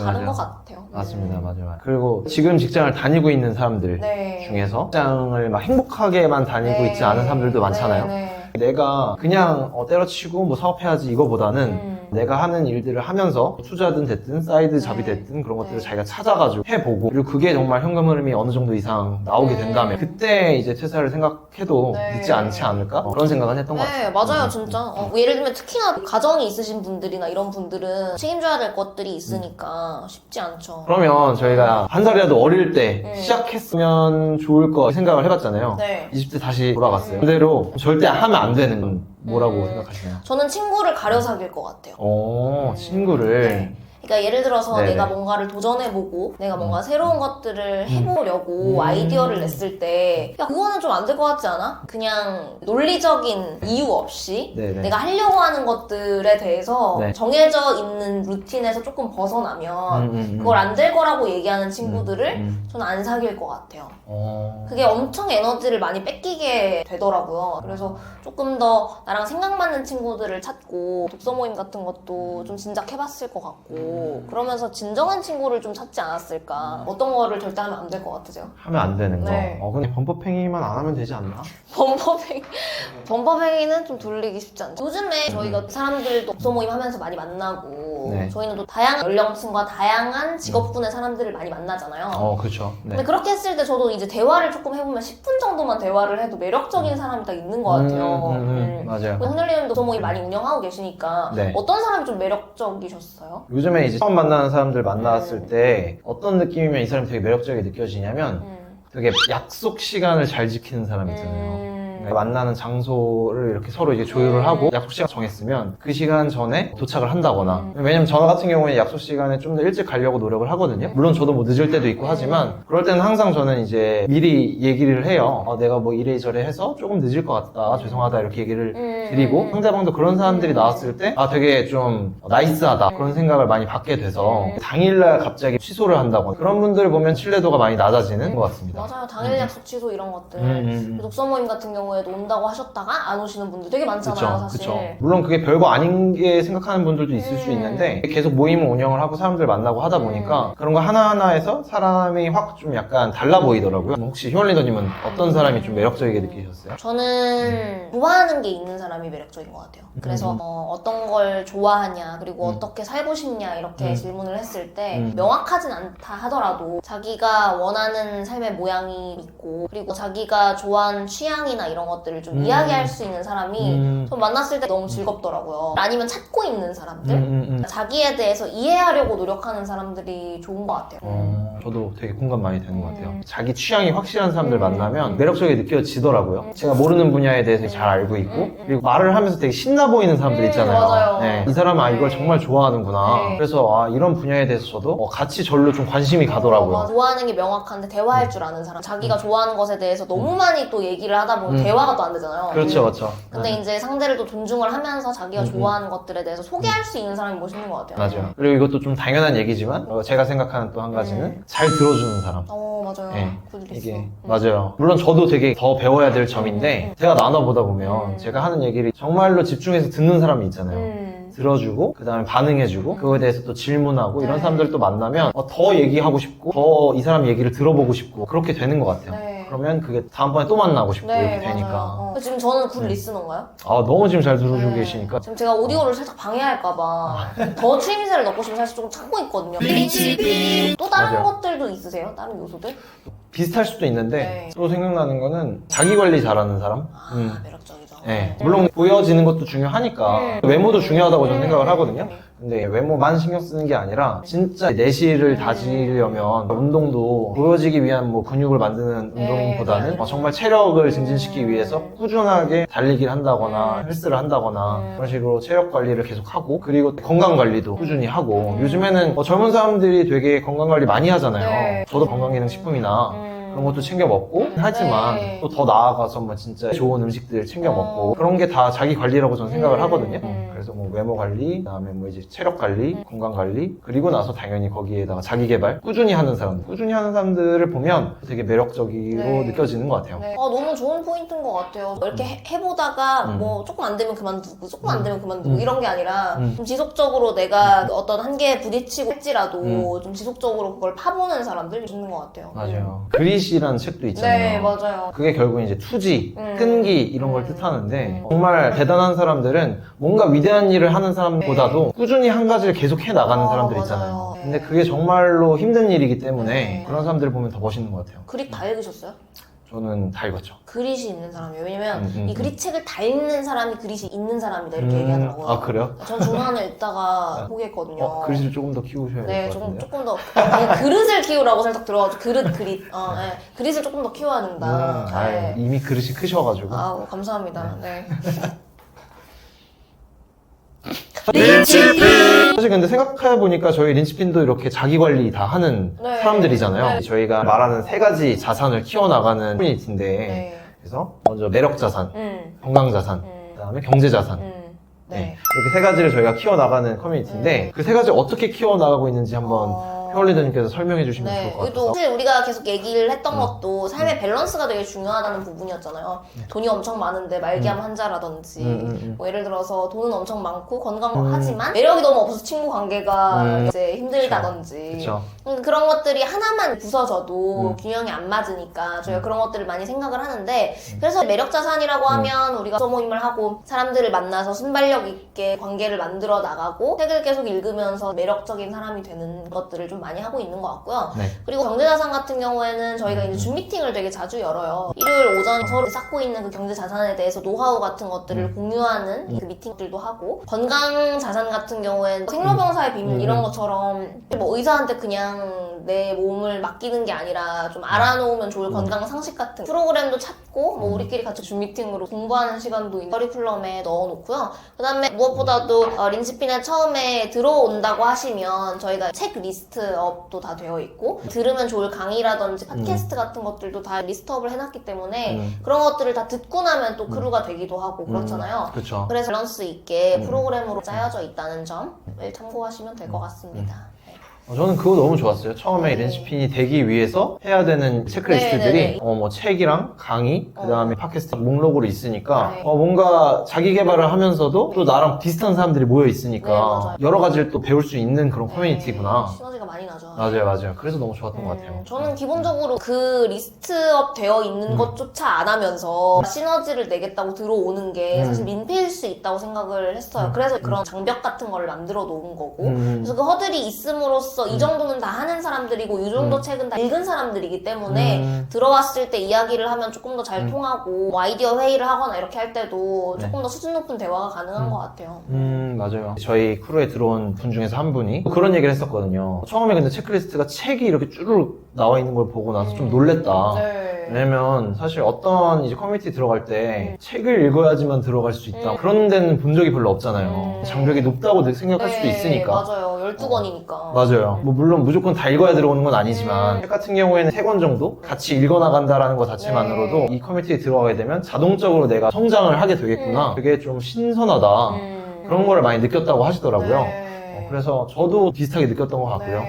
다른 것 같아요. 맞습니다. 맞아요. 그리고 지금 직장을 다니고 있는 사람들 네. 중에서 직장을 막 행복하게만 다니고 네. 있지 않은 사람들도 많잖아요. 네. 내가 그냥 때려치고 뭐 사업해야지 이거보다는 내가 하는 일들을 하면서 투자든 됐든 사이드 잡이 됐든 그런 것들을 자기가 찾아가지고 해보고 그리고 그게 정말 현금 흐름이 어느 정도 이상 나오게 된다면 그때 이제 퇴사를 생각해도 늦지 않지 않을까? 그런 생각은 했던 것 같아요. 네, 맞아요, 진짜. 예를 들면 특히나 가정이 있으신 분들이나 이런 분들은 책임져야 될 것들이 있으니까 쉽지 않죠. 그러면 저희가 한 살이라도 어릴 때 시작했으면 좋을 거 생각을 해봤잖아요. 네. 20대 다시 돌아갔어요. 그대로 절대 하면 안 되는 건 뭐라고 생각하시나요? 저는 친구를 가려 사귈 것 같아요. 친구를. 네. 그러니까 예를 들어서 네네. 내가 뭔가를 도전해보고 내가 뭔가 새로운 것들을 해보려고 아이디어를 냈을 때 야, 그거는 좀 안 될 것 같지 않아? 그냥 논리적인 이유 없이 네네. 내가 하려고 하는 것들에 대해서 네. 정해져 있는 루틴에서 조금 벗어나면 그걸 안 될 거라고 얘기하는 친구들을 저는 안 사귈 것 같아요. 그게 엄청 에너지를 많이 뺏기게 되더라고요. 그래서 조금 더 나랑 생각 맞는 친구들을 찾고 독서 모임 같은 것도 좀 진작해봤을 것 같고 그러면서 진정한 친구를 좀 찾지 않았을까. 어떤 거를 절대 하면 안 될 것 같으세요? 하면 안 되는 거. 네. 근데 범법행위만 안 하면 되지 않나? 범법행위는 좀 돌리기 쉽지 않죠. 요즘에 저희가 사람들도 독서 모임 하면서 많이 만나고 네. 저희는 또 다양한 연령층과 다양한 직업군의 사람들을 많이 만나잖아요. 그렇죠. 네. 근데 그렇게 했을 때 저도 이제 대화를 조금 해보면 10분 정도만 대화를 해도 매력적인 사람이 딱 있는 것 같아요. 맞아요. 홍렬님도 독서 모임 많이 운영하고 계시니까 네. 어떤 사람이 좀 매력적이셨어요? 요즘에 이제 처음 만나는 사람들 만났을 때 어떤 느낌이면 이 사람이 되게 매력적이게 느껴지냐면 되게 약속 시간을 잘 지키는 사람이 있잖아요. 만나는 장소를 이렇게 서로 이제 조율을 하고 약속 시간 정했으면 그 시간 전에 도착을 한다거나 왜냐면 저 같은 경우에 약속 시간에 좀 더 일찍 가려고 노력을 하거든요. 물론 저도 뭐 늦을 때도 있고 하지만 그럴 때는 항상 저는 이제 미리 얘기를 해요. 내가 뭐 이래저래 해서 조금 늦을 것 같다 죄송하다 이렇게 얘기를 드리고 상대방도 그런 사람들이 나왔을 때 되게 좀 나이스하다 그런 생각을 많이 받게 돼서 당일날 갑자기 취소를 한다거나 그런 분들 보면 신뢰도가 많이 낮아지는 것 같습니다. 맞아요. 당일 약속 취소 이런 것들. 독서 모임 같은 경우에 경우에도 온다고 하셨다가 안 오시는 분들 되게 많잖아요, 사실. 그쵸. 물론 그게 별거 아닌 게 생각하는 분들도 있을 수 있는데 계속 모임을 운영을 하고 사람들 만나고 하다 보니까 그런 거 하나하나에서 사람이 확 좀 약간 달라 보이더라고요. 혹시 효원 리더님은 어떤 사람이 좀 매력적이게 느끼셨어요? 저는 좋아하는 게 있는 사람이 매력적인 것 같아요. 그래서 어떤 걸 좋아하냐, 그리고 어떻게 살고 싶냐 이렇게 질문을 했을 때 명확하진 않다 하더라도 자기가 원하는 삶의 모양이 있고, 그리고 자기가 좋아하는 취향이나 이런 것들을 좀 이야기할 수 있는 사람이 좀 만났을 때 너무 즐겁더라고요. 아니면 찾고 있는 사람들, 자기에 대해서 이해하려고 노력하는 사람들이 좋은 것 같아요. 저도 되게 공감 많이 되는 것 같아요. 자기 취향이 확실한 사람들 만나면 매력적이게 느껴지더라고요. 제가 모르는 분야에 대해서 잘 알고 있고, 그리고 말을 하면서 되게 신나 보이는 사람들 있잖아요. 맞아요. 네, 이 사람은 이걸 정말 좋아하는구나. 그래서 이런 분야에 대해서 저도 같이 절로 좀 관심이 가더라고요. 좋아하는 게 명확한데 대화할 줄 아는 사람, 자기가 좋아하는 것에 대해서 너무 많이 또 얘기를 하다 보면 대화가 또 안 되잖아요. 그렇죠, 그렇죠. 근데 이제 상대를 또 존중을 하면서 자기가 좋아하는 것들에 대해서 소개할 수 있는 사람이 멋있는 것 같아요. 맞아요. 그리고 이것도 좀 당연한 얘기지만 제가 생각하는 또 한 가지는 잘 들어주는 사람. 맞아요. 네, 그들이 이게 있어. 맞아요. 물론 저도 되게 더 배워야 될 점인데 제가 나눠보다 보면 제가 하는 얘기를 정말로 집중해서 듣는 사람이 있잖아요. 들어주고 그 다음에 반응해주고 그거에 대해서 또 질문하고 이런 사람들 또 만나면 더 얘기하고 싶고 더 이 사람 얘기를 들어보고 싶고 그렇게 되는 것 같아요. 네. 그러면 그게 다음번에 또 만나고 싶고 이렇게 맞아요. 되니까 지금 저는 굿 리스너인가요? 너무 지금 잘 들어주고 계시니까 지금 제가 오디오를 살짝 방해할까봐 더 추임새를 넣고 싶으면 사실 조금 참고 있거든요. 또 다른 맞아요. 것들도 있으세요? 다른 요소들? 비슷할 수도 있는데 네. 또 생각나는 거는 자기 관리 잘하는 사람. 매력적이죠. 네. 물론 보여지는 것도 중요하니까 외모도 중요하다고 저는 생각을 하거든요. 근데 외모만 신경 쓰는 게 아니라 진짜 내실을 다지려면 운동도 보여지기 위한 뭐 근육을 만드는 운동보다는 정말 체력을 증진시키기 위해서 꾸준하게 달리기를 한다거나 헬스를 한다거나 그런 식으로 체력 관리를 계속 하고, 그리고 건강 관리도 꾸준히 하고, 요즘에는 젊은 사람들이 되게 건강 관리 많이 하잖아요. 저도 건강기능식품이나 그런 것도 챙겨 먹고 하지만 또 더 나아가서 뭐 진짜 좋은 음식들 챙겨 먹고 그런 게 다 자기 관리라고 저는 생각을 하거든요. 그래서 뭐 외모 관리, 그다음에 뭐 이제 체력 관리, 건강 관리, 그리고 나서 당연히 거기에다가 자기 개발 꾸준히 하는 사람들을 보면 되게 매력적으로 느껴지는 것 같아요. 너무 좋은 포인트인 것 같아요. 이렇게 해보다가 뭐 조금 안 되면 그만두고 조금 안 되면 그만두고 이런 게 아니라 좀 지속적으로 내가 어떤 한계에 부딪히고 할지라도 좀 지속적으로 그걸 파보는 사람들이 있는 것 같아요. 맞아요. 그릿이라는 책도 있잖아요. 네, 맞아요. 그게 결국 이제 투지, 끈기 이런 걸 뜻하는데 정말 대단한 사람들은 뭔가 위대한 일을 하는 사람보다도 꾸준히 한 가지를 계속 해 나가는 사람들 맞아요. 있잖아요. 네. 근데 그게 정말로 힘든 일이기 때문에 그런 사람들을 보면 더 멋있는 것 같아요. 그릿 다 읽으셨어요? 저는 다 읽었죠. 그릿이 있는 사람이에요. 왜냐면 이 그릿 책을 다 읽는 사람이 그릿이 있는 사람이다 이렇게 얘기하더라고요. 아, 그래요? 전 중간에 읽다가 포기했거든요. 그릿을 조금 더 키우셔야 네, 될 것 같은데요. 조금 더 그릇을 키우라고 살짝 들어가지고 그릿 네. 그릿을 조금 더 키워야 된다. 네. 이미 그릇이 크셔가지고. 감사합니다. 네. 사실 근데 생각해보니까 저희 린치핀도 이렇게 자기 관리 다 하는 네. 사람들이잖아요. 네. 저희가 말하는 3가지 자산을 키워나가는 커뮤니티인데 네. 그래서 먼저 매력 자산, 건강 자산, 그다음에 경제 자산. 네. 이렇게 3가지를 저희가 키워나가는 커뮤니티인데 그 3가지를 어떻게 키워나가고 있는지 한번 효원리더님께서 설명해 주시면 좋을 것 또 같아서. 사실 우리가 계속 얘기를 했던 것도 삶의 밸런스가 되게 중요하다는 부분이었잖아요. 돈이 엄청 많은데 말기암 환자라든지 뭐 예를 들어서 돈은 엄청 많고 건강하지만 매력이 너무 없어서 친구 관계가 이제 힘들다든지 그쵸. 그런 것들이 하나만 부서져도 균형이 안 맞으니까 저희가 그런 것들을 많이 생각을 하는데 그래서 매력 자산이라고 하면 우리가 소모임을 하고 사람들을 만나서 순발력 있게 관계를 만들어 나가고 책을 계속 읽으면서 매력적인 사람이 되는 것들을 좀 많이 하고 있는 것 같고요. 네. 그리고 경제자산 같은 경우에는 저희가 이제 줌 미팅을 되게 자주 열어요. 일요일 오전 서로 쌓고 있는 그 경제자산에 대해서 노하우 같은 것들을 공유하는 그 미팅들도 하고, 건강 자산 같은 경우에는 생로병사의 비밀 이런 것처럼 뭐 의사한테 그냥 내 몸을 맡기는 게 아니라 좀 알아놓으면 좋을 건강 상식 같은 프로그램도 찾고 뭐 우리끼리 같이 줌 미팅으로 공부하는 시간도 커리큘럼에 넣어놓고요. 그 다음에 무엇보다도 린치핀에 처음에 들어온다고 하시면 저희가 책 리스트업도 다 되어 있고 들으면 좋을 강의라든지 팟캐스트 같은 것들도 다 리스트업을 해놨기 때문에 그런 것들을 다 듣고 나면 또 크루가 되기도 하고 그렇잖아요. 그렇죠. 그래서 밸런스 있게 프로그램으로 짜여져 있다는 점을 참고하시면 될 것 같습니다. 네. 저는 그거 너무 좋았어요. 처음에 렌시핀이 되기 위해서 해야 되는 체크리스트들이 네네네. 뭐 책이랑 강의, 그 다음에 팟캐스트 목록으로 있으니까 네. 뭔가 자기 개발을 하면서도 또 나랑 비슷한 사람들이 모여 네, 있으니까 맞아요. 여러 가지를 또 배울 수 있는 그런 커뮤니티구나. 시너지가 많이 나죠. 맞아요. 그래서 너무 좋았던 것 같아요. 저는 기본적으로 그 리스트업 되어 있는 것조차 안 하면서 시너지를 내겠다고 들어오는 게 사실 민폐일 수 있다고 생각을 했어요. 그래서 그런 장벽 같은 걸 만들어 놓은 거고 그래서 그 허들이 있음으로써 이 정도는 다 하는 사람들이고 이 정도 책은 다 읽은 사람들이기 때문에 들어왔을 때 이야기를 하면 조금 더 잘 통하고 뭐 아이디어 회의를 하거나 이렇게 할 때도 조금 더 수준 높은 대화가 가능한 것 같아요. 맞아요. 저희 크루에 들어온 분 중에서 한 분이 그런 얘기를 했었거든요. 처음에 근데 체크리스트가 책이 이렇게 쭈르륵 나와 있는 걸 보고 나서 좀 놀랬다. 네. 왜냐면 사실 어떤 이제 커뮤니티 들어갈 때 책을 읽어야지만 들어갈 수 있다. 그런 데는 본 적이 별로 없잖아요. 장벽이 높다고 생각할 수도 있으니까. 맞아요. 12권이니까. 맞아요. 뭐 물론 무조건 다 읽어야 들어오는 건 아니지만 책 같은 경우에는 3권 정도 같이 읽어나간다라는 것 자체만으로도 이 커뮤니티에 들어가게 되면 자동적으로 내가 성장을 하게 되겠구나. 그게 좀 신선하다. 그런 거를 많이 느꼈다고 하시더라고요. 그래서 저도 비슷하게 느꼈던 것 같고요.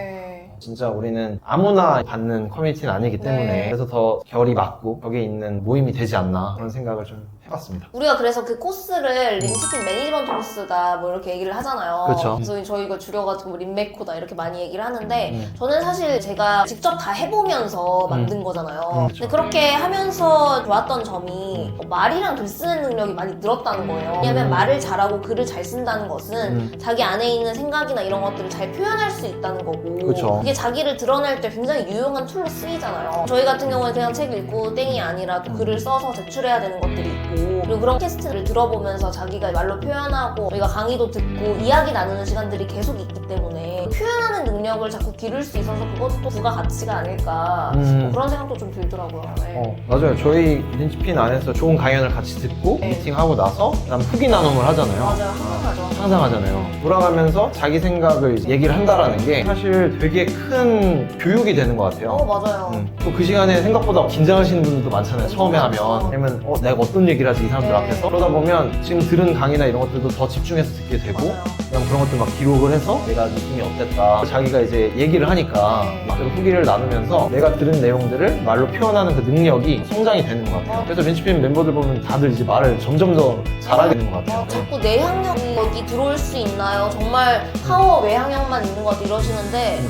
진짜 우리는 아무나 받는 커뮤니티는 아니기 때문에 그래서 더 결이 맞고 벽에 있는 모임이 되지 않나 그런 생각을 좀 해봤습니다. 우리가 그래서 그 코스를 린치핀 매니지먼트 코스다 뭐 이렇게 얘기를 하잖아요. 그렇죠. 그래서 저희 이거 줄여가지고 린메코다 이렇게 많이 얘기를 하는데 저는 사실 제가 직접 다 해보면서 만든 거잖아요. 근데 그렇게 하면서 좋았던 점이 말이랑 글 쓰는 능력이 많이 늘었다는 거예요. 왜냐면 말을 잘하고 글을 잘 쓴다는 것은 자기 안에 있는 생각이나 이런 것들을 잘 표현할 수 있다는 거고 그쵸. 그게 자기를 드러낼 때 굉장히 유용한 툴로 쓰이잖아요. 저희 같은 경우는 그냥 책 읽고 땡이 아니라 또 글을 써서 제출해야 되는 것들이 있고 그리고 그런 캐스트를 들어보면서 자기가 말로 표현하고 저희가 강의도 듣고 이야기 나누는 시간들이 계속 있기 때문에 표현하는 능력을 자꾸 기를 수 있어서 그것도 부가가치가 아닐까 뭐 그런 생각도 좀 들더라고요. 네. 맞아요. 저희 린치핀 안에서 좋은 강연을 같이 듣고 미팅하고 나서 그다음 후기 나눔을 하잖아요. 맞아요. 항상 하죠. 항상 하잖아요. 돌아가면서 자기 생각을 얘기를 한다라는 게 사실 되게 큰 교육이 되는 것 같아요. 맞아요. 또 그 시간에 생각보다 긴장하시는 분들도 많잖아요. 처음에 하면. 왜냐면 내가 어떤 얘기를 하지 이 사람들 앞에서. 그러다 보면 지금 들은 강의나 이런 것들도 더 집중해서 듣게 되고 맞아요. 그냥 그런 것들 막 기록을 해서 내가 느낌이 어땠다. 자기가 이제 얘기를 하니까 그리고 후기를 나누면서 내가 들은 내용들을 말로 표현하는 그 능력이 성장이 되는 것 같아요. 그래서 렌치핀 멤버들 보면 다들 이제 말을 점점 더 잘하게 되는 것 같아요. 자꾸 내향형이 여기 들어올 수 있나요? 정말 파워 외향형만 있는 것 같아 이러시는데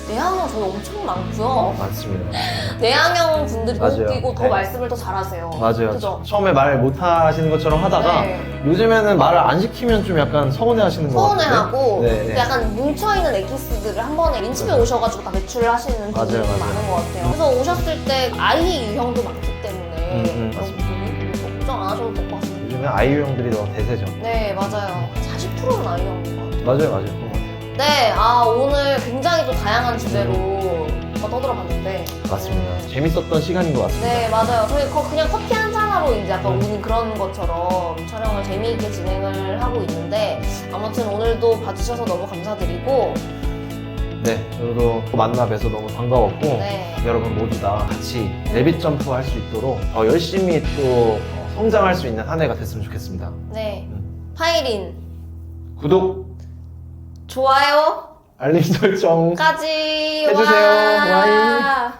내향형 저희 엄청 많고요. 많습니다. 내향형 분들이 못 맞아요. 끼고 더 네. 말씀을 더 잘하세요. 맞아요. 그죠? 처음에 말 못 하시는 것처럼 하다가 네. 요즘에는 말을 안 시키면 좀 약간 서운해 하시는 것 같아요. 서운해하고 네. 약간 뭉쳐있는 엑기스들을 한 번에 린치에 오셔가지고 다 배출을 하시는 분들이 맞아요. 많은 것 같아요. 그래서 오셨을 때 아이 유형도 많기 때문에 그런 맞습니다. 부분이 걱정 안 하셔도 될 것 같습니다. 요즘엔 아이유형들이 더 대세죠. 네, 맞아요. 40%는 아이형인 것 같아요. 맞아요. 네, 오늘 굉장히 또 다양한 주제로 떠들어봤는데 맞습니다. 재밌었던 시간인 것 같습니다. 네, 맞아요. 저희 그냥 커피 한 잔하러 이제 약간 오는 그런 것처럼 촬영을 재미있게 진행을 하고 있는데 아무튼 오늘도 봐주셔서 너무 감사드리고 네, 저도 만나 뵈서 너무 반가웠고 네. 여러분 모두 다 같이 레빗 점프 할 수 있도록 더 열심히 또 성장할 수 있는 한 해가 됐으면 좋겠습니다. 네, 파이린 구독, 좋아요 알림 설정 까지 해주세요. 와.